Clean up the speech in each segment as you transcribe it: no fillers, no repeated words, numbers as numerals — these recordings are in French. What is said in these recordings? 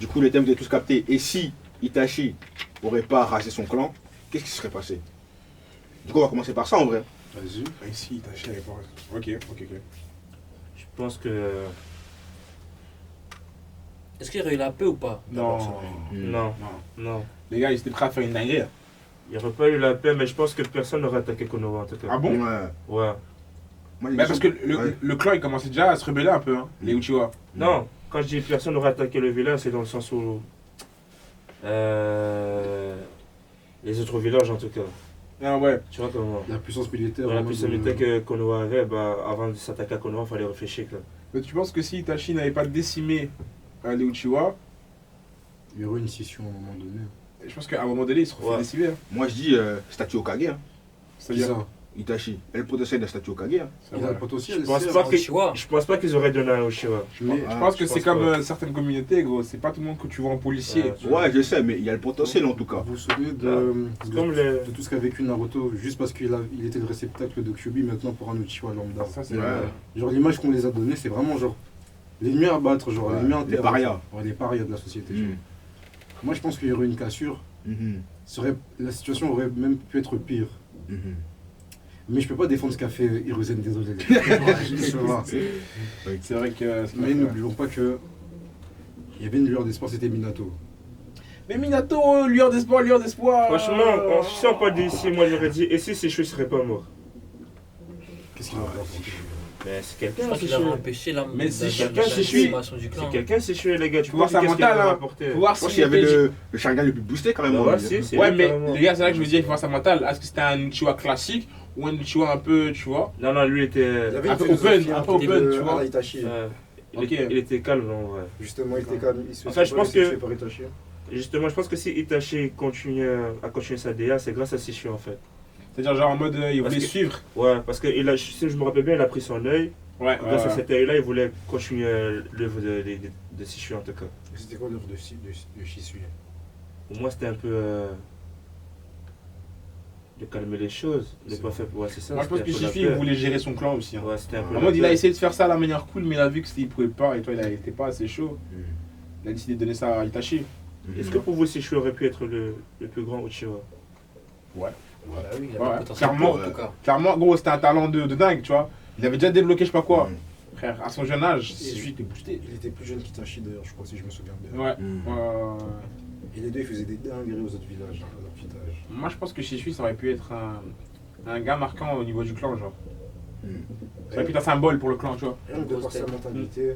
Du coup, les thèmes, vous avez tous capté. Et si Itachi n'aurait pas rasé son clan, qu'est-ce qui se serait passé? Du coup, on va commencer par ça en vrai. Vas-y. Ici, Itachi avait pas. Ok. Je pense que. Est-ce qu'il y aurait eu la paix ou pas? Non. Non. Non. Non. Les gars, ils étaient prêts à faire une dinguerie. Là. Il n'y aurait pas eu la paix, mais je pense que personne n'aurait attaqué Konoha en tout cas. Ah bon? Ouais. Ouais. Moi, Bah parce que ouais. le clan il commençait déjà à se rebeller un peu, hein, les Uchiwa. Non, quand je dis personne n'aurait attaqué le village, c'est dans le sens où. Les autres villages en tout cas. Ah ouais. Tu vois comment. La puissance militaire. La en puissance mode, militaire que Konoha avait, bah, avant de s'attaquer à Konoha, il fallait réfléchir. Quoi. Mais tu penses que si Itachi n'avait pas décimé les Uchiwa, Il y aurait une scission à un moment donné. je pense qu'à un moment donné ils se refait Ouais. décimer. Hein. Moi, je dis statue Hokage. Hein. Qui C'est-à-dire. ça? Itachi. Elle le potentiel de la statue Hokage. Hein. C'est Il a vrai. le potentiel. Je pense c'est- pas que- Uchiwa. Je pense pas qu'ils auraient donné un Uchiwa. Mais Je pense que je c'est pense comme pas. certaines communautés, gros. C'est pas tout le monde que tu vois en policier. Ouais. Ouais, je sais, mais il y a le potentiel en tout cas. vous vous souvenez C'est de, comme les. de tout ce qu'a vécu Naruto juste parce qu'il il était le réceptacle de Kyuubi maintenant pour un Uchiwa lambda. Ça, c'est Ouais. vrai. Genre l'image qu'on les a donnée, c'est vraiment genre l'ennemi à battre, genre Ouais, l'ennemi à les terre. parias. Ouais, les parias de la société. Mhm. Moi je pense qu'il y aurait une cassure. Mhm. La situation aurait même pu être pire. Mhm. Mais je peux pas défendre ce qu'a fait Hiruzen, désolé. Tu vois. C'est vrai que. Mais n'oublions pas que il y avait une lueur d'espoir, c'était Minato. Mais Minato, lueur d'espoir. Franchement, si on parle d'ici, moi j'aurais dit, et si Sesshu serait pas mort? Qu'est-ce qu'il va faire? Mais c'est Je quelqu'un, crois qu'il Sesshu. aurait empêché la Mais si quelqu'un, la c'est décimation du C'est clan. quelqu'un, Sesshu, les gars. Tu Faut voir vois sa qu'est-ce qu'il mentale, va hein. apporter. Faut voir Je pense s'il qu'il y avait était- le Sharingan le plus boosté quand même. Bah hein. ouais, c'est Ouais, lui, mais carrément. les gars, c'est là que je veux dire, il faut voir sa mentale. Est-ce que c'était un Uchiwa classique ou un Uchiwa un peu, tu vois? Non, non, lui il était. Il y avait Un une peu philosophie open, un peu petit open, peu tu vois. à la Itachi. Il, Ok. il était calme en vrai. Justement, il était calme. Il se Enfin, je pense que- fait par Itachi. Justement, je pense que si Itachi continue à continuer sa DA, c'est grâce à Sesshu en fait. C'est-à-dire, genre en mode, il Parce voulait que- suivre. Ouais, parce que si je me rappelle bien, il a pris son œil. Ouais, Grâce à cet œil-là, il voulait continuer l'œuvre de Sesshu en tout cas. C'était quoi l'œuvre de Shisui? Pour moi, c'était un peu. De calmer les choses. De C'est pas vrai. faire. Ouais, c'est ça. Moi, je pense que c'était un peu la Shisui, il paix. voulait gérer son clan aussi. Hein. Ouais, c'était un peu. En la mode, il a paix. essayé de faire ça à la manière cool, mais il a vu qu'il pouvait pas et toi, il était pas assez chaud. Mhm. Il a décidé de donner ça à Itachi. Est-ce que pour vous, Sesshu aurait pu être le plus grand Uchiwa? Bah oui, il Ouais, avait le potentiel clairement, pour, en tout cas. Clairement, gros, c'était un talent de dingue, tu vois. Il avait déjà débloqué je sais pas quoi. Mhm. Frère, à son jeune âge, Shisui était boosté. Il était plus jeune qu'Itachi d'ailleurs, je crois, si je me souviens bien. Ouais. Mhm. Et les deux, ils faisaient des dingueries aux autres villages, à leur petit âge. Moi, je pense que Shisui, ça aurait pu être un gars marquant au niveau du clan, genre. Mhm. Ça aurait pu être un symbole pour le clan, tu vois. Rien que de par sa mentalité.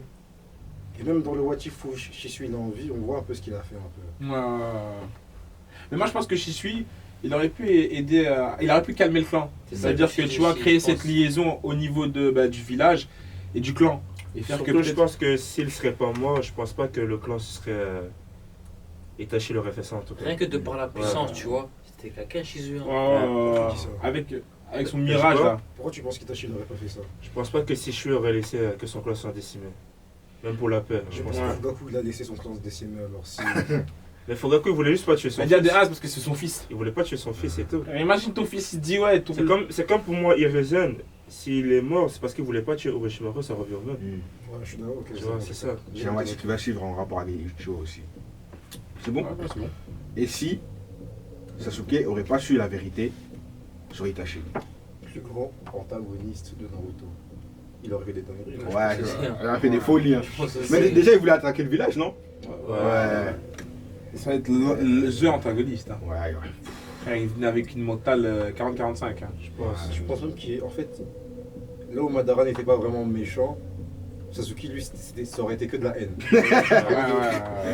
Et même dans le What If où Shisui il a envie, on voit un peu ce qu'il a fait un peu. Mais moi, je pense que Shisui, il aurait pu aider, il aurait pu calmer le clan. C'est ça, C'est-à-dire que je- tu vois, je- créer je cette pense. liaison au niveau du village et du clan. Et faire que Surtout, je peut-être- pense que s'il serait pas mort, je pense pas que le clan se serait. Itachi l'aurait fait ça en tout cas. Rien que de par la puissance, Ouais. tu vois. C'était quelqu'un chez eux. Ouais, Qui dit ça avec son Je mirage sais pas. là. Pourquoi tu penses qu'Itachi n'aurait pas fait ça? Je pense pas que Sesshu aurait laissé que son clan soit décimé. Même pour la paix, je Je pense pense pas. que Fugaku il a laissé son clan se décimer alors si. Mais Fugaku, il voulait juste pas tuer son Mais il y a fils. des as parce que c'est son fils. Il voulait pas tuer son fils et tout. Imagine ton fils, il dit ouais, ton C'est comme pour moi, Hiruzen. S'il est mort, c'est parce qu'il voulait pas tuer Orochimaru, ça revient au même. Mhm. Ouais, je suis d'accord, ok. Tu vois, c'est ça. J'ai un match qui va suivre en rapport avec les Uchiwa aussi. C'est bon? Ouais, c'est bon. Et si Sasuke aurait pas su la vérité sur Itachi? Plus grand antagoniste de Naruto. Il aurait fait des dingueries. Ouais, pense aussi, hein. il a fait des folies. Hein. Je pense aussi. Mais déjà, il voulait attaquer le village, non? Ouais. Ça va être le antagoniste. Hein. Ouais. Frère, il venait avec une mentale 40-45. Hein. Je pense. Je pense même qu'en fait, là où Madara n'était pas vraiment méchant, Sasuke lui ça aurait été que de la haine.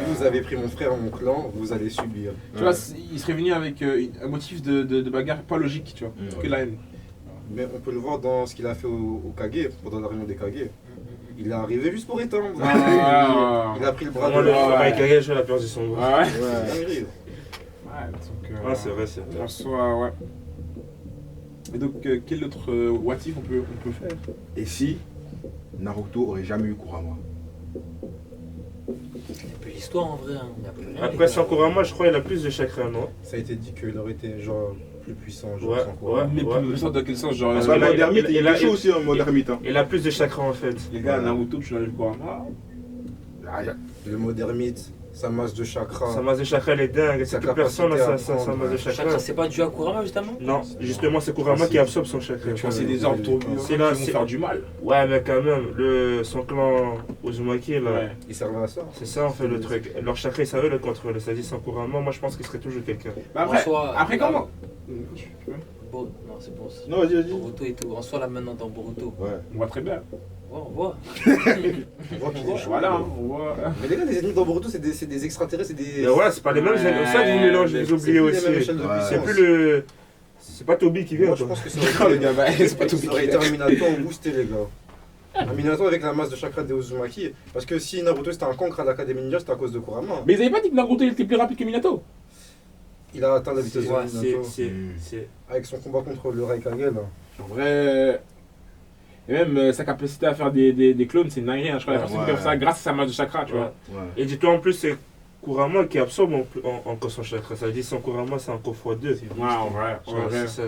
Vous avez pris mon frère, mon clan, vous allez subir. Tu vois, il serait venu avec un motif de bagarre pas logique, tu vois, que la haine. Mais on peut le voir dans ce qu'il a fait au Kage, pendant la réunion des Kage. Il est arrivé juste pour éteindre. Ah, Il a pris le bras Moi, de le ouais. Raikage, elle a perdu son bras. ouais. C'est une dinguerie. Ouais, donc, Ah, c'est vrai, c'est vrai. en soi, ouais. Et donc, quel autre what if on peut faire? Et si Naruto aurait jamais eu Kurama? C'est plus l'histoire en vrai. Hein. Il y a plus rien, Après, les gars. Sankurama, je crois qu'il a plus de chakra, non? Ça a été dit qu'il aurait été genre plus puissant, genre Ouais, sans quoi. ouais. Mais plus ça dans quel sens? Genre, Parce que qu'en là, mode ermite, il il a- est chaud aussi en mode ermite. Hein. Il a plus de chakra en fait. les gars, Ouais. Naruto, tu l'enlèves quoi? Ah, Le mot d'ermite, sa masse de chakra. Sa masse de chakra elle est dingue, Sa c'est toute personne a capacité à sa prendre, masse de ouais. chakra. Chakra, c'est pas dû à Kurama justement? Non, justement c'est Kurama qui absorbe son chakra. Tu vois, c'est des ordres tourbillons C'est qui là, vont c'est- faire du mal. Ouais mais quand même, son clan Uzumaki là, Ouais. Il servait à ça. c'est ça en fait le truc. Leur chakra ils savaient le contrôler, c'est-à-dire sans Kurama, moi je pense qu'il serait toujours quelqu'un. Mais après, En soi, après là- comment Bon, non, c'est bon. Non, vas-y, vas-y. Boruto et tout. En soi, là maintenant dans Boruto. Ouais. On voit très bien. Ouais, on voit. On voit qu'il est chaud. Voilà, hein, on voit. Mais les gars, les ennemis dans Boruto, c'est des extraterrestres, c'est des. Et voilà, c'est pas les mêmes, c'est ça que vous mélangez, mais vous oubliez plus les aussi. mêmes échelles de Ouais. puissance. C'est plus le. C'est pas Toby qui vient Moi, je quoi. pense que ça Oh, aurait le été, gars, bah, c'est pas tout ça aurait été un Minato boosté, les gars. Un Minato avec la masse de chakra des Uzumaki. Parce que si Naruto c'était un cancre à l'Académie Ninja, c'était à cause de Kurama. Mais ils avaient pas dit que Naruto était plus rapide que Minato? Il a atteint la vitesse Ouais, de Minato. C'est. Avec son combat contre le Raikage, là. En vrai. Et même sa capacité à faire des clones, c'est une dinguerie. Hein. Je crois qu'il y a personne qui peut faire ça grâce à sa masse de chakra, tu vois. Ouais. Et dis-toi en plus, c'est Kurama qui absorbe encore son chakra. Ça veut dire sans Kurama, c'est encore x2. Ouais, en vrai. Tu vois, c'est ça.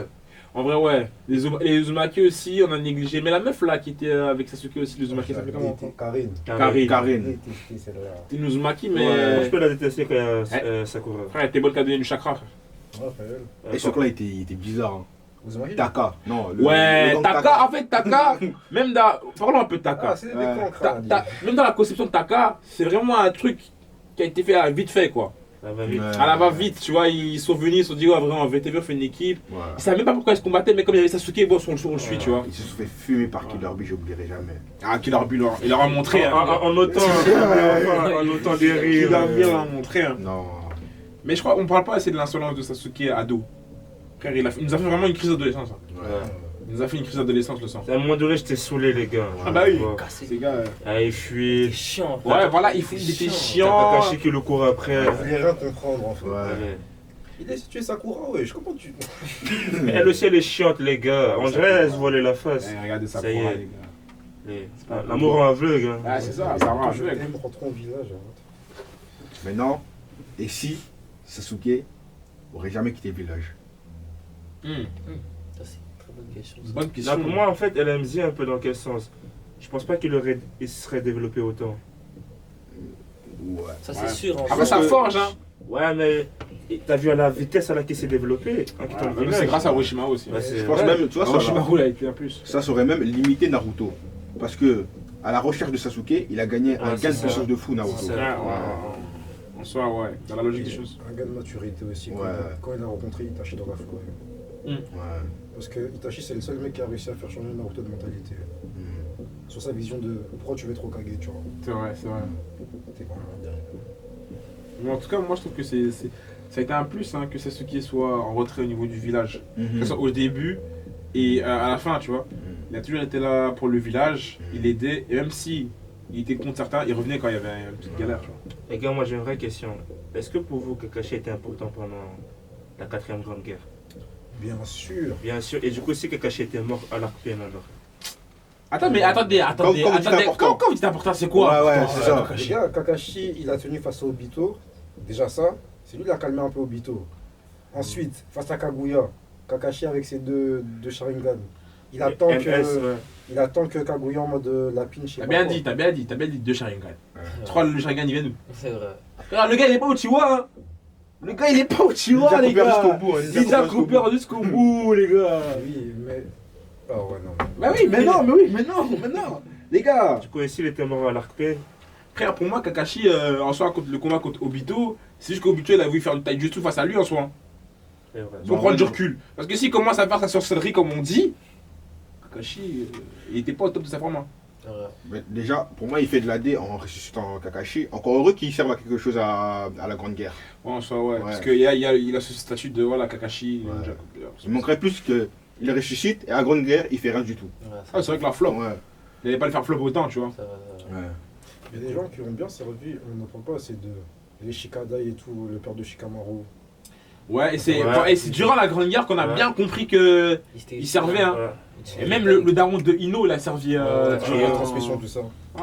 En vrai, ouais. Les Uzumaki aussi, on a négligé. Mais la meuf là qui était avec Sasuke aussi, les Uzumaki, ça s'appelait comment? Karine. Karine. Celle-là. C'était une Uzumaki, Moi, mais. je peux la détester quand il y a Sakura. Frère, elle était bonne qu'à donner du chakra, frère. Ouais, frère. Et ce clan il était bizarre. Hein. Uzumaki. Taka. Non, Ouais, gang Taka, en fait, Taka, même dans. Parlons un peu de Taka. Ah, c'est des Ouais. cancres. Même dans la conception de Taka, c'est vraiment un truc qui a été fait vite fait, quoi. Ça va vite. Ouais. À la va-vite, tu vois, ils sont venus, ils se sont dit, ouais, vraiment, on VTV, on fait une équipe. Ouais. Ils savaient même pas pourquoi ils se combattaient, mais comme il y avait Sasuke, bon, on le suit, tu vois. Ils se sont fait fumer par Killer Bee, j'oublierai jamais. Ah, Killer Bee, il leur a montré. hein. En notant des rires. Killer Bee leur a montré. hein. Non. Mais je crois qu'on parle pas assez de l'insolence de Sasuke ado. Frère, il nous a fait vraiment une crise d'adolescence. hein. Ouais. Il nous a fait une crise d'adolescence, le sang. À un moment donné, j'étais saoulé, les gars. Ah bah oui. Ouais. Cassé. Ces gars. Ah, il C'est fuit. chiant. Ouais, voilà, il était T'as chiant. Kakashi qui le court après. Il voulait rien comprendre, en fait. Ouais. Ouais. Il a tué Sakura, wesh. Comment tu. Elle aussi, elle est chiante, les gars. On dirait qu'elle se volait la face. Eh, regardez ça, Ça y pour est. les gars. Ah, l'amour en aveugle. hein. Ah, c'est ça, ça rend un Je peu. t'aime, rentrons au village. arrête. Maintenant, et si Sasuke aurait jamais quitté le village? Ça, c'est une très bonne question. Bonne Non, question. pour moi, en fait, elle aime un peu dans quel sens. Je pense pas il se serait développé autant. Ouais. Ça, Ouais. c'est sûr. En Après, fait. ça forge, hein. Ouais, mais t'as vu à la vitesse à laquelle il s'est développé en quittant le Ouais, village. c'est grâce à Orochimaru aussi. Ouais, c'est- Je pense ouais. même, tu vois, Orochimaru, il a été un plus. ça aurait même limité Naruto. Parce que, à la recherche de Sasuke, il a gagné un Ouais, gain c'est de ça. puissance de fou, Naruto. C'est Ouais, ça. ouais. En soi, ouais. Dans la logique des choses. Un gars de maturité aussi. Ouais. Quand il a rencontré Itachi dans la forêt. Ouais. Parce que Itachi, c'est le seul mec qui a réussi à faire changer Naruto de mentalité. Mm. Sur sa vision de pourquoi tu veux être Hokage, tu vois. C'est vrai, c'est vrai. T'es vraiment dingue. Mais en tout cas, moi, je trouve que ça a été un plus hein, que Sasuke soit en retrait au niveau du village. Que ce Mhm. soit au début et à la fin, tu vois. Il a toujours été là pour le village, il aidait, et même si il était contre certains, il revenait quand il y avait une petite galère, tu vois. Les gars, moi j'ai une vraie question. Est-ce que pour vous, Kakashi était important pendant la 4ème Grande Guerre? Bien sûr. Bien sûr. Et du coup, si Kakashi était mort à l'arc PM alors? Attends, mais attendez. Quand vous dites important. Quand vous dites important, c'est quoi Ouais, ouais, important, c'est ça. Kakashi Les gars, Kakashi, il a tenu face à Obito. Déjà ça, c'est lui qui a calmé un peu Obito. Ensuite, face à Kaguya, Kakashi avec ses deux Sharingan. Il attend MS, que, ouais. il attend que Kaguya en mode lapine, je sais T'as pas bien quoi. dit, t'as bien dit 2 Sharingan. Ouais. Tu crois que le Sharingan il vient d'où? C'est vrai. Regarde, le gars il est pas au Chihuahua, hein. Le gars il est pas au Chihuahua, Il a les coupé jusqu'au gars. bout, hein, Il a coupé jusqu'au bout, les gars. Oui, mais. Ah ouais, non. Bah oui, mais non. Les gars. Du coup, et s'il était mort à l'arc PM? Frère, pour moi, Kakashi, en soi, contre le combat contre Obito, c'est juste qu'Obito il a voulu faire du taijutsu face à lui en soi. C'est vrai. Faut prendre du recul. Parce que s'il commence à faire sa sorcellerie comme on dit, Kakashi, il était pas au top de sa forme. hein. C'est vrai. Mais déjà, pour moi, il fait de l'AD en ressuscitant Kakashi. Encore heureux qu'il serve à quelque chose à la Grande Guerre. Ouais, en soi, ouais. Ouais. Parce qu'il il a ce statut de voilà, Kakashi. Ouais. ninja. Il manquerait plus qu'il ressuscite et à la Grande Guerre, il fait rien du tout. Ouais, Ah, c'est vrai que la flop, Ouais. il n'allait pas le faire flop autant, tu vois. c'est vrai. Ouais. Il y a des gens qui ont bien servi, on n'en parle pas assez de les Shikadai et tout, le père de Shikamaru. Ouais, et c'est Ouais. et c'est durant la Grande Guerre qu'on a Ouais. bien compris que. s'était- Il servait, hein. Ouais. Et même le daron de Ino, il a servi. Ouais, Sur la transmission, tout ça. Ah,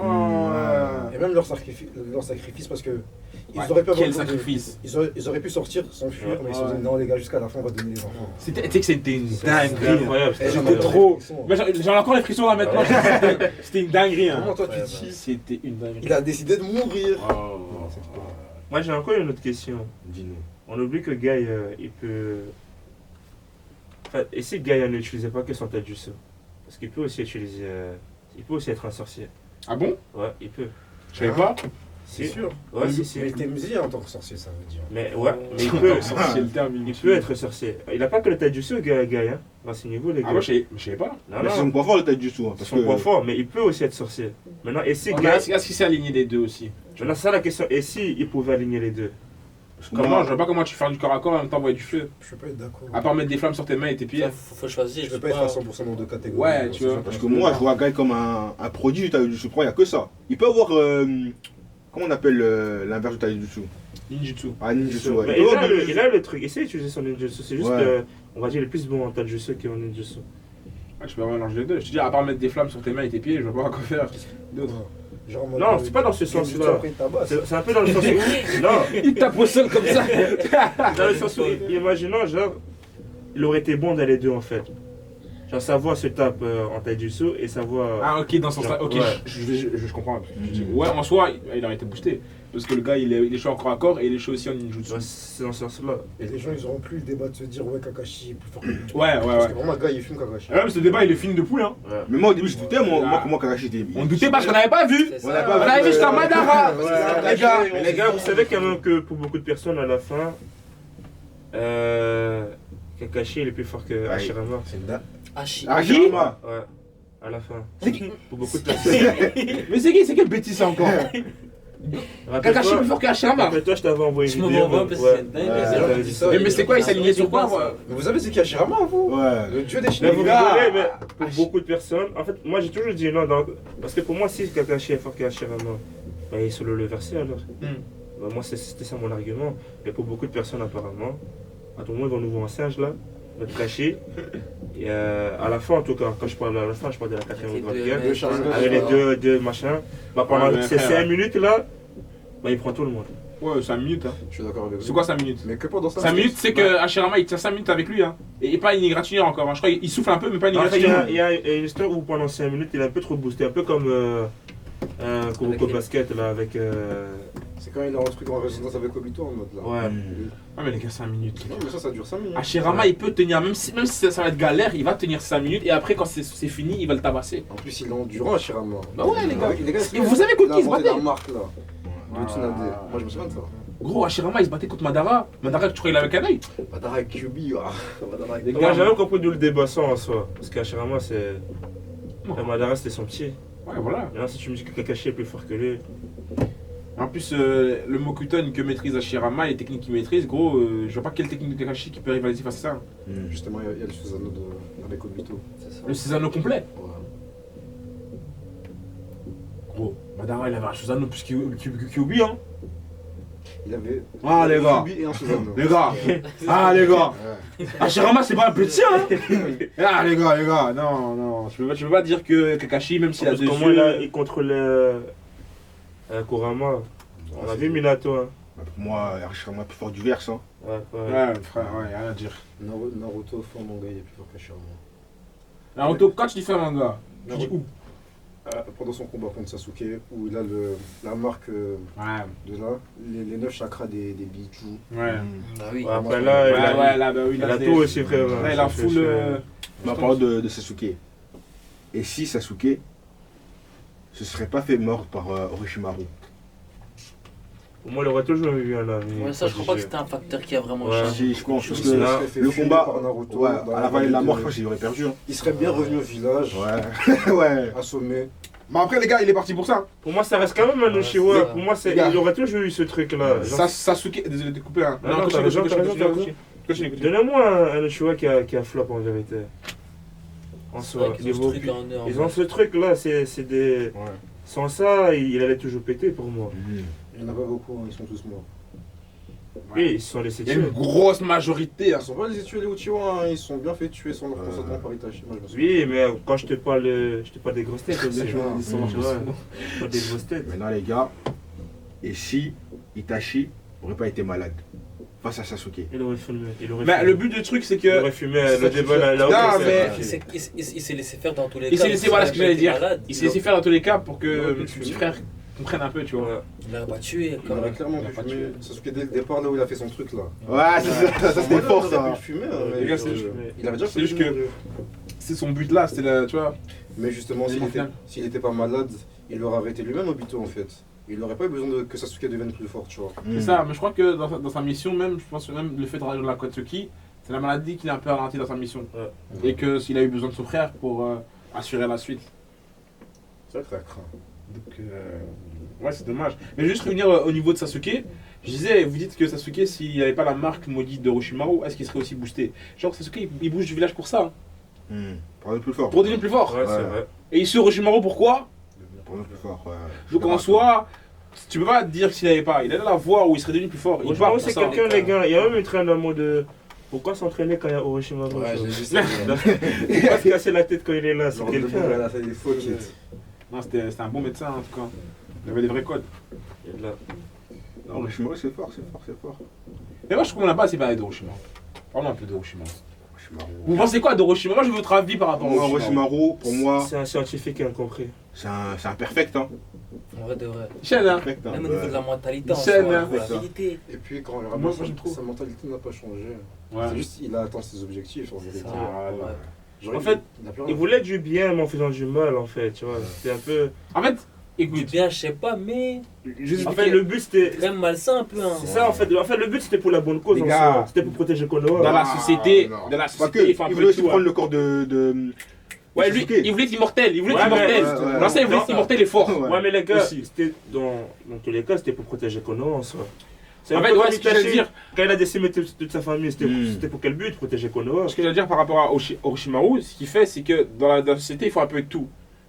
ouais. Et même leur sacrifice parce que ils Ouais, auraient pu quel avoir- sacrifice. ils auraient pu sortir, s'enfuir, Ouais. mais ils se sont dit non les gars jusqu'à la fin on va donner les enfants. Tu sais que c'était une C'était dinguerie. incroyable. Eh, j'en C'était ai trop. des frissons. Mais j'en ai encore les frissons là maintenant. C'était une dinguerie. Comment Hein. toi tu Ouais, dis C'était une dinguerie. il a décidé de mourir. Oh. Moi j'ai encore une autre question. Dis-nous. On oublie que Guy, il peut. Enfin, et si Guy n'utilisait pas que son taijutsu? Parce qu'il peut aussi utiliser. Il peut aussi être un sorcier. Ah bon? Ouais, il peut. Je savais pas. C'est Si. sûr. Ouais, si. Mais t'es musée en tant que sorcier, ça veut dire. Mais ouais, mais il peut. C'est le terme. Il peut être sorcier. Il n'a pas que le taijutsu, Guy, hein. Renseignez-vous, les gars. Ah, moi, je savais pas. Non, Mais c'est son non. point fort le taille du sous. C'est Parce son que point fort, mais il peut aussi être sorcier. Maintenant, et si Oh, Guy. mais est-ce qu'il s'est aligné les deux aussi? Maintenant, c'est ça la question. Et si il pouvait aligner les deux? Comment? Je vois pas comment tu fais du corps à corps en même temps envoyer du feu. Je peux pas être d'accord. À part mettre des flammes sur tes mains et tes pieds. Faut choisir. Je peux pas être à 100% dans deux catégories. Ouais, tu vois. Parce que moi, je vois Guy comme un produit du taille du sous. Il n'y a que ça. Il peut avoir. Comment on appelle l'inverse du taille du sous? Ninjutsu. Ah, ninjutsu, ouais. Mais Il peut il, avoir a de- le, il a le truc. Essaye d'utiliser son ninjutsu. C'est juste, Ouais. on va dire, le plus bon en taijutsu qu'en ninjutsu. Ah, tu peux vraiment mélanger les deux. Je te dis, à part mettre des flammes sur tes mains et tes pieds, je vois pas quoi faire. D'autres. Genre, en mode, Non, c'est pas dans ce sens-là. Après, il tabasse. C'est un peu dans le sens où. Non, Il tape au sol comme ça. dans le sens où, imaginons, genre, il aurait été bon dans les deux en fait. Genre, sa voix se tape en taijutsu et sa voix. Ah, ok, dans ce sens-là. Ok, Ouais. je comprends. Ouais, en soi, il aurait été boosté. Parce que le gars, il est chaud en corps à corps et il est chaud aussi en ninjutsu. Ouais, c'est dans ce sens-là. Et les gens, ils auront plus le débat de se dire, ouais, Kakashi est plus fort que lui. Ouais, Parce ouais. que vraiment, le gars, il fume Kakashi. Ah, mais ce débat, il est fini de poule, hein. Ouais. Mais moi, au début, je doutais, moi, Ah. comment Kakashi était. On doutait parce qu'on n'avait pas vu. C'est On ça. n'a pas On avait vu jusqu'à Madara. Ouais. Les gars. Mais les gars, vous savez quand même que pour beaucoup de personnes, à la fin, Kakashi il est plus fort que Hashirama. C'est une date. Hachi. Ah, Qui Hashirama. Ouais, à la fin. C'est qui Pour beaucoup de personnes. Mais c'est quelle bêtise ça encore? Kakashi est plus fort que Hashirama. Rappelle-toi, je t'avais envoyé Tu une me vidéo. m'envoies parce que ouais. c'est dingue. Ouais. c'est vrai. J'avais dit ça. Mais c'est quoi, il s'alignait sur quoi? Mais vous savez, c'est qui Hashirama, vous Ouais. Le dieu des Mais Shinigami. vous gars. rigolez, mais pour beaucoup de personnes, en fait, moi j'ai toujours dit non, parce que pour moi, si Kakashi est fort que Hashirama, bah, il est solo le verset alors. Bah, moi, c'était ça mon argument. Mais pour beaucoup de personnes, apparemment, à tout moment, ils vont nous voir un singe là, va te cacher. Et à la fin, en tout cas, quand je parle à la fin, je parle de la quatrième Avec grande les guerre, deux Sharingan. avec les deux machins, bah, pendant Ouais, mais ces frère. 5 minutes là, bah, il prend tout le monde. Ouais, 5 minutes. Hein. Je suis d'accord avec vous. C'est quoi 5 minutes? Mais que pendant ça. 5 minutes, c'est que Hashirama il tient 5 minutes avec lui. Hein. Et pas une égratignure encore. Hein. Je crois qu'il souffle un peu, mais pas une En fait, égratignure. il y a une histoire où pendant 5 minutes, il est un peu trop boosté, un peu comme Kuroko Avec les- Basket là, avec. C'est quand il a un truc en résonance avec Obito en mode là. Ouais. Ah, mais les gars, 5 minutes. Non, mais ça dure 5 minutes. Hashirama il peut tenir, même si ça va être galère, il va tenir 5 minutes. Et après, quand c'est fini, il va le tabasser. En plus, il est endurant, Hashirama. Bah ouais, les gars. Et Et vous savez contre qui il se battait? la marque là. De Tsunade. Moi, je me souviens de ça. Gros, Hashirama il se battait contre Madara. Madara, tu crois qu'il avait qu'un œil? Madara avec Kyubi, ah. Madara avec Les Moi, gars, j'ai jamais compris d'où le débat sort en soi. Parce qu'Hashirama, c'est. Madara, c'était son pied. Ouais, voilà. Maintenant, si tu me dis que Kakashi est plus fort que lui. En plus, le Mokuton que maîtrise Hashirama, les techniques qu'il maîtrise, gros, je vois pas quelle technique de Kakashi qui peut rivaliser face à ça. Justement, il y a le Susanoo avec Obito. C'est ça. Le Susanoo complet. Ouais. Gros, Madara il avait un Susanoo plus Kyubi, hein. Il avait. Ah, les gars. Kyubi et un Susanoo. Les gars. Ah, les gars. Hashirama c'est pas un petit, hein. Ah, les gars. Non, non. Tu peux pas dire que Kakashi, même s'il a Parce deux que comment il yeux. contrôle Kurama. On a vu Minato. Hein. Pour moi, Hashirama est plus fort du verse. Hein. Ouais. Ouais, frère, ouais, rien à dire. Naruto, fort manga, il est plus fort qu'Hashirama. Naruto, quand tu dis fais un manga, tu dis où? Pendant son combat contre Sasuke, où il a la marque Ouais, de là, les 9 chakras des Biju. ouais. Bah oui. Ouais, après là, il a, Ouais, là, bah oui, il a c'est- tout aussi, frère. Là, il a full. Mais en parlant de Sasuke. Et si Sasuke se serait pas fait mordre par Orochimaru? Pour moi, il aurait toujours eu un ami. Ouais, ça, je crois pas que c'était un facteur qui a vraiment Ouais. changé. Si, je pense, parce Il que serait fait le fumer combat, par Naruto ouais, dans à la vallée de la mort, je pense qu'il aurait perdu. Hein. Il serait bien revenu au village, Ouais. Ouais. assommé. Mais après, les gars, il est parti pour ça. Pour moi, ça reste quand même un Uchiwa. ça. Pour moi, Les gars. il aurait toujours eu ce truc-là. Genre, Sasuke, désolé de te couper. Hein. Non, non, t'as raison, t'as raison, t'as raison. Continue. Donnez-moi un Uchiwa qui a flop en vérité. En C'est vrai soi. qu'ils ont ce Niveau truc en eux. en Ils vrai. ont ce truc-là, c'est des. Ouais. Sans ça, il allait toujours péter pour moi. Il n'y en a pas beaucoup, hein, ils sont tous morts. Oui, ils se sont laissés Il y a une tuer. grosse majorité. Hein. Ils sont pas les tuer les Uchiwa, hein, ils sont bien fait tuer sans leur consentement par Itachi. Moi, je me souviens. Oui, mais quand je te parle des grosses têtes, C'est tu vrai, vois. ils sont- Tu vois, pas des grosses têtes. Maintenant, les gars, et si Itachi n'aurait pas été malade face à Sasuke? Il aurait fumé. Mais le but du truc, c'est Il que. aurait fumé C'est le ça qui débat fait- là. Non, mais- Il s'est laissé faire dans tous les cas. Il s'est laissé, voilà ce que j'allais dire. Il s'est Il laissé faire dans tous les cas pour Il aurait que pu petit fumer. frère comprennent un peu, tu vois. Ouais. Il l'a pas tué, Il quand aurait même. clairement Il a pu pas fumer. tué. Sasuke dès le départ, là où il a fait son truc là. Ouais, ça c'était fort Il aurait ça. pu le fumer, Les gars, c'est mais, juste- il avait déjà c'est juste fait que- C'est son but là, c'était la, tu vois. Mais justement, Les finales. s'il était pas malade, il l'aurait arrêté lui-même Obito en fait. Il n'aurait pas eu besoin que Sasuke devienne plus fort, tu vois. Hmm. C'est ça, mais je crois que dans sa mission même, je pense que même le fait de rajouter la Akatsuki, c'est la maladie qui l'a un peu ralenti dans sa mission. Ouais. Et que s'il a eu besoin de son frère pour assurer la suite. C'est vrai que ça craint. Donc, ouais, c'est dommage. Mais juste revenir au niveau de Sasuke, je disais, vous dites que Sasuke, s'il n'avait pas la marque maudite de Orochimaru, est-ce qu'il serait aussi boosté? Genre, Sasuke, il bouge du village pour ça, hein, Pour aller plus fort. pour devenir plus fort. Ouais, c'est Ouais. vrai. Et il suit Orochimaru pourquoi? Pour aller plus fort, ouais. Donc en soi, tu peux pas dire s'il n'avait pas. Il a la voie où il serait devenu plus fort. Il Franchement, part pour c'est ça. quelqu'un, les gars. Il y a même une traîne en mode. Pourquoi s'entraîner quand il y a Orochimaru? Ouais, tu j'ai vois. vu ça. Pourquoi se casser la tête quand il est là? C'est Genre, le quelqu'un. monde, elle a fait des faux kits. Non, c'était un bon médecin en tout cas. Il avait des vrais codes. Il est là. Non, Orochimaru, c'est fort, c'est fort, c'est fort. Mais moi je trouve qu'on n'a pas assez parlé d'Orochimaru. Parlons un peu d'Orochimaru. Orochimaru. Vous pensez quoi d'Orochimaru? Moi je veux votre avis par rapport à Moi, Orochimaru. Orochimaru, pour moi, C'est un scientifique incompris. c'est un perfect, hein. En vrai de vrai. Michel, hein? Perfect, hein. Même au niveau de la mentalité, en Scène, soi, hein. la stabilité. Et puis quand on Moi, regarde, je trouve. sa mentalité n'a pas changé. Ouais. C'est juste il a atteint ses objectifs en C'est vérité. ça. Voilà. Ouais. Genre, En fait, il a plus Il rien. voulait du bien, mais en faisant du mal, en fait. Tu vois, c'était un peu. En fait, Du écoute, bien, je sais pas, mais juste En fait, le but c'était. quand même malsain un peu. Hein. C'est ça, en fait. En fait, le but c'était pour la bonne cause. Les en gars, soi. C'était pour protéger Konoha. dans la société, non. dans la Pas société, que, il fait un il peu voulait de aussi tout. prendre Hein. le corps de Ouais, lui, Sasuke. il voulait être immortel. Il voulait être Ouais, immortel. ouais, ouais. L'ancien, il voulait être immortel et fort. Ouais. Ouais, mais les gars, Aussi. c'était dans tous les cas, c'était pour protéger Konoha en soi. C'est En un fait, peu ouais, comme ce que j'allais Itachi, dire. quand il a décimé toute sa famille, Hmm. c'était pour quel but? Protéger Konoha. Ce que je veux dire par rapport à Orochimaru, ce qu'il fait, c'est que dans la société, il faut un peu de tout.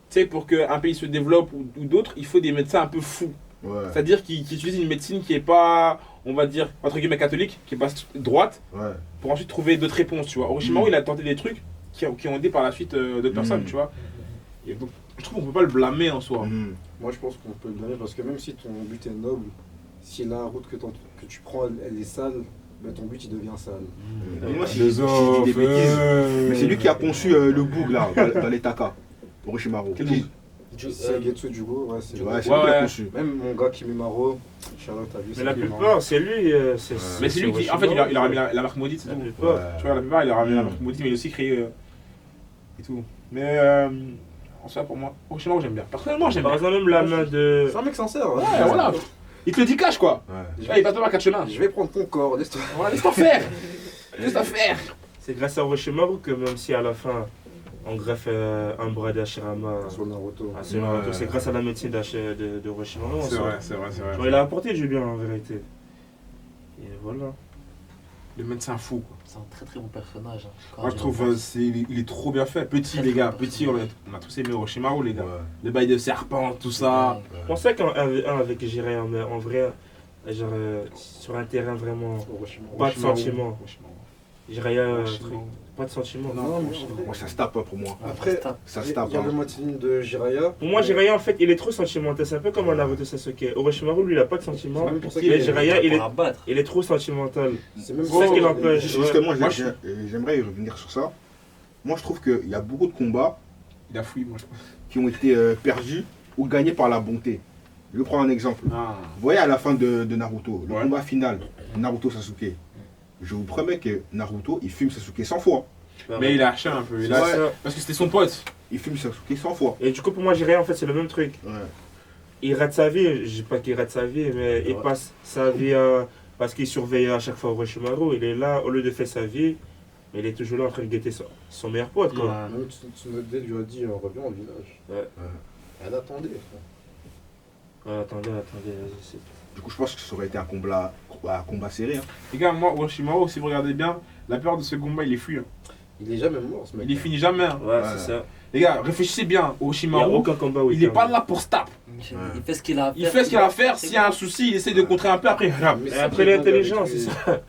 Tu sais, pour qu'un pays se développe ou d'autres, il faut des médecins un peu fous. Ouais, C'est-à-dire qui utilisent une médecine qui est pas, on va dire, entre guillemets catholique, qui est pas droite, ouais. pour ensuite trouver d'autres réponses, tu vois. Orochimaru, il a tenté des trucs qui ont aidé par la suite d'autres personnes, tu vois. Et donc, je trouve qu'on peut pas le blâmer en soi. Mhm. Moi je pense qu'on peut le blâmer parce que même si ton but est noble, si la route que tu prends elle est sale, ben ton but il devient sale. Mais moi, si je dis des bêtises, mais c'est lui qui a conçu le boug là, dans les Taka. Orochimaru. Quel boug? C'est Getsu Jugo, ouais, c'est Ouais, c'est Ouais, lui qui ouais. a conçu. Même mon gars Kimimaro, Charlotte a vu. Mais la plupart, c'est lui. Mais c'est lui qui, en fait, il a ramené la marque maudite, c'est La tout. plupart. Tu vois, la plupart, il a ramené la Mm. marque maudite, mais il a aussi créé et tout. Mais en soi, pour moi, Orochimaru, j'aime bien. Personnellement, j'aime Par bien. exemple, même la main de. C'est un mec sincère. Ouais, voilà. Il te le dit cash, quoi. Ouais. Ouais, il passe pas par quatre chemins. Je vais prendre ton corps, laisse-toi. Ouais, laisse-toi faire. Laisse-toi faire. C'est grâce à Orochimaru que même si à la fin, on greffe un bras d'Hashirama. Sur Naruto. C'est grâce à la médecine de Orochimaru. en C'est soi. vrai, c'est vrai, c'est Genre, vrai. il a apporté du bien en vérité. Et voilà. Le médecin fou, quoi. C'est un très très bon personnage. Hein. Moi, je trouve il est trop bien fait. Petit, les gars, petit, on a tous aimé Orochimaru, les gars. Ouais. Le bail de serpent, tout ça. Je pensais qu'en 1v1 avec Jiraiya, mais en vrai, genre, sur un terrain vraiment. Orochimaru. Pas de Orochimaru. sentiment. Orochimaru. Jiraiya, Orochimaru. pas de sentiment. Non, mais Moi, ça se tape hein, pour moi. après, Ça il se tape. y a le hein. moitié de Jiraiya. Pour moi, Jiraiya, en fait, il est trop sentimental. C'est un peu comme un Naruto Sasuke. Orochimaru, lui, il a pas de sentiment. C'est même pour ça Et qu'il est- Jiraiya, il est, Pour abattre. il est trop sentimental. C'est même C'est ça qui l'empêche. Justement, Moi, j'aimerais y revenir sur ça. Moi, je trouve qu'il y a beaucoup de combats Il a fouillé, moi, je pense. qui ont été perdus ou gagnés par la bonté. Je vais prendre un exemple. Ah. Vous voyez à la fin de Naruto, le Ouais. combat final, Naruto-Sasuke. Je vous promets que Naruto, il fume Sasuke 100 fois. Mais il a haché un peu. Il C'est a... ça. Parce que c'était son pote. Il fume Sasuke 100 fois. Et du coup, pour moi, Jiraiya, en fait, c'est le même truc. Ouais. Il rate sa vie, je dis pas qu'il rate sa vie, mais il passe sa vie parce qu'il surveille à chaque fois Orochimaru. Il est là, au lieu de faire sa vie, mais il est toujours là en train de guetter son meilleur pote, quoi. Ouais. Même Tsunade lui a dit reviens au village. Ouais. Elle attendait. Ouais, attendez, vas-y, c'est... Du coup, je pense que ça aurait été un combat serré. Hein. Les gars, moi, Orochimaru, si vous regardez bien, la plupart de ce combat, il est fui. Hein. Il est jamais mort ce mec. Il est fini jamais. Hein. Ouais, Ouais. c'est ça. Les gars, réfléchissez bien. Il n'y a Orochimaru, aucun combat où il est pas là pour se taper. Il fait ce qu'il a à faire. Il fait ce qu'il a à faire. S'il y a un souci, il essaie de contrer un peu. Après, rap. Mais Et c'est après, ça qui est l'intelligence, avec c'est lui. ça.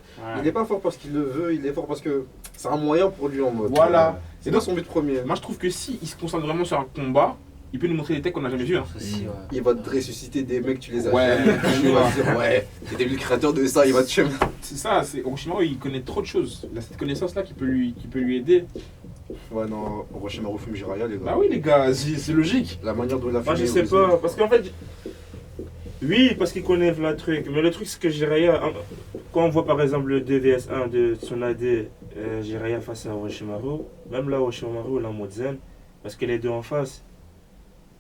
Il est pas fort parce qu'il le veut, il est fort parce que c'est un moyen pour lui en mode. Voilà. C'est pas son but premier. Moi, je trouve que si il se concentre vraiment sur un combat, il peut nous montrer des techs qu'on n'a jamais vu. Hein. Aussi, ouais. Il va te ressusciter des mecs, tu les as Ouais, jamais vus. Il va ouais. te dire ouais, c'était lui le créateur de ça, il va te tuer. C'est ça, c'est Orochimaru, il connaît trop de choses. Il a cette connaissance-là qui peut lui aider. Ouais, non, Orochimaru fume Jiraiya, les gars. Bah oui, les gars, c'est logique. La manière dont il a Moi, fumé, je sais oui, pas, parce qu'en fait, Oui, parce qu'il connaît le truc. Mais le truc, c'est que Jiraiya, quand on voit par exemple le 2vs1 de Tsunade, Jiraiya face à Orochimaru, même là, Orochimaru, il est en mode zen, parce que les deux en face,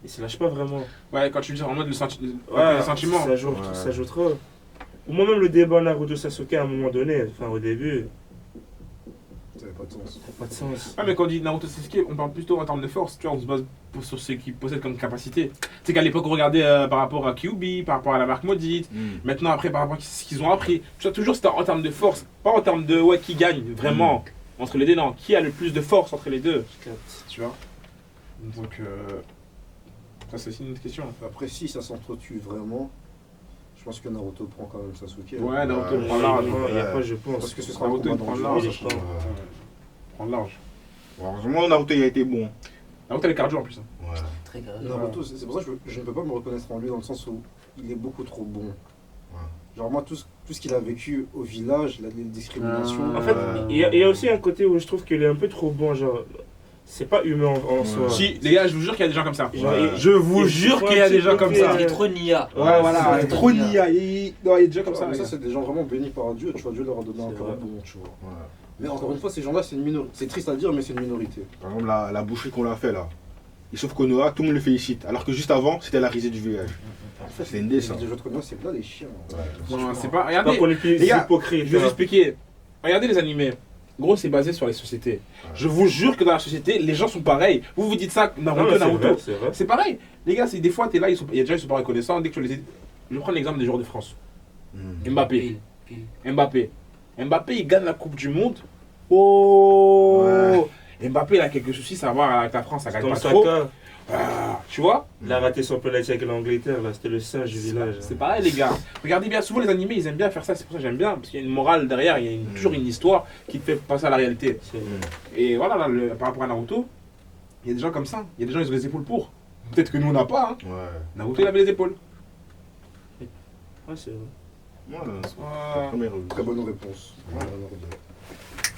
ils se lâchent pas vraiment. Ouais, quand tu dis en mode le Ouais, les sentiments. Ça joue trop. Ou moi-même, le débat Naruto-Sasuke, à un moment donné, enfin au début, Ça n'avait pas de sens. ça n'a pas de sens. Ouais, mais quand on dit Naruto Sasuke, on parle plutôt en termes de force, tu vois, on se base sur ce qu'ils possèdent comme capacité. Tu sais qu'à l'époque, on regardait par rapport à Kyuubi, par rapport à la marque maudite, maintenant après par rapport à ce qu'ils ont appris. Tu vois, toujours c'était en termes de force, pas en termes de ouais, qui gagne vraiment entre les deux, non, qui a le plus de force entre les deux, tu vois. Donc, ça c'est aussi une autre question. Après, si ça s'entretue vraiment, je pense que Naruto prend quand même Sasuke. Ouais, Naruto Ouais, prend large. Il y a pas, je pense. Parce que ce sera un Naruto, combat il prend dans le large. jeu, Prend large. Heureusement, Naruto il a été bon. Naruto, elle est cardio en plus. Ouais. Très grave. Naruto, c'est pour ça que je ne peux pas me reconnaître en lui dans le sens où il est beaucoup trop bon. Genre moi, tout ce qu'il a vécu au village, les discriminations... En fait, il y a aussi un côté où je trouve qu'il est un peu trop bon, genre, c'est pas humain en soi. Si, les gars, je vous jure qu'il y a des gens comme ça. Genre, Je vous il jure faut qu'il y un a des petit gens comme côté, ça. Il est trop nia. Ouais, voilà, c'est trop nia. nia. Non, il y a des gens comme ça. mais les ça, gars. c'est des gens vraiment bénis par Dieu, tu vois, Dieu leur a donné un C'est corps vrai. bon, tu vois. Ouais. Mais encore une fois, ces gens-là, c'est une minorité. C'est triste à dire, mais c'est une minorité. Par exemple, la boucherie qu'on a fait là. Il sauve Konoha, tout le monde le félicite. Alors que juste avant, c'était la risée du village. C'est une ça. Les jeux de Konoha, c'est là les chiens. Non, c'est pas. Pas Regardez, qu'on est plus les gars, hypocrite. je vais vous hein. expliquer. Regardez les animés. Gros, c'est basé sur les sociétés. Je vous jure que dans la société, les gens sont pareils. Vous vous dites ça, Non, Naruto, mais c'est Naruto. vrai, c'est vrai. C'est pareil. Les gars, c'est des fois, t'es là, il y a des gens qui sont pas reconnaissants. Dès que tu les. Je vais prendre l'exemple des joueurs de France. Mbappé. Mbappé, il gagne la Coupe du Monde. Oh Mbappé, il a quelques soucis, ça va voir avec la France, ça gagne Comme pas trop. Saka, Tu vois il a raté son penalty avec l'Angleterre, là, c'était le singe du village. C'est pareil, les gars. Regardez bien, souvent les animés, ils aiment bien faire ça, c'est pour ça que j'aime bien, parce qu'il y a une morale derrière, il y a toujours une histoire qui te fait passer à la réalité. C'est- Et voilà, là, par rapport à Naruto, il y a des gens comme ça. Il y a des gens, ils ont les épaules pour. Peut-être que nous, on n'a pas. Hein. Ouais. Naruto, il avait les épaules. Ouais, c'est vrai. Voilà, c'est Euh, la première. Très bonne réponse. Très bonne réponse.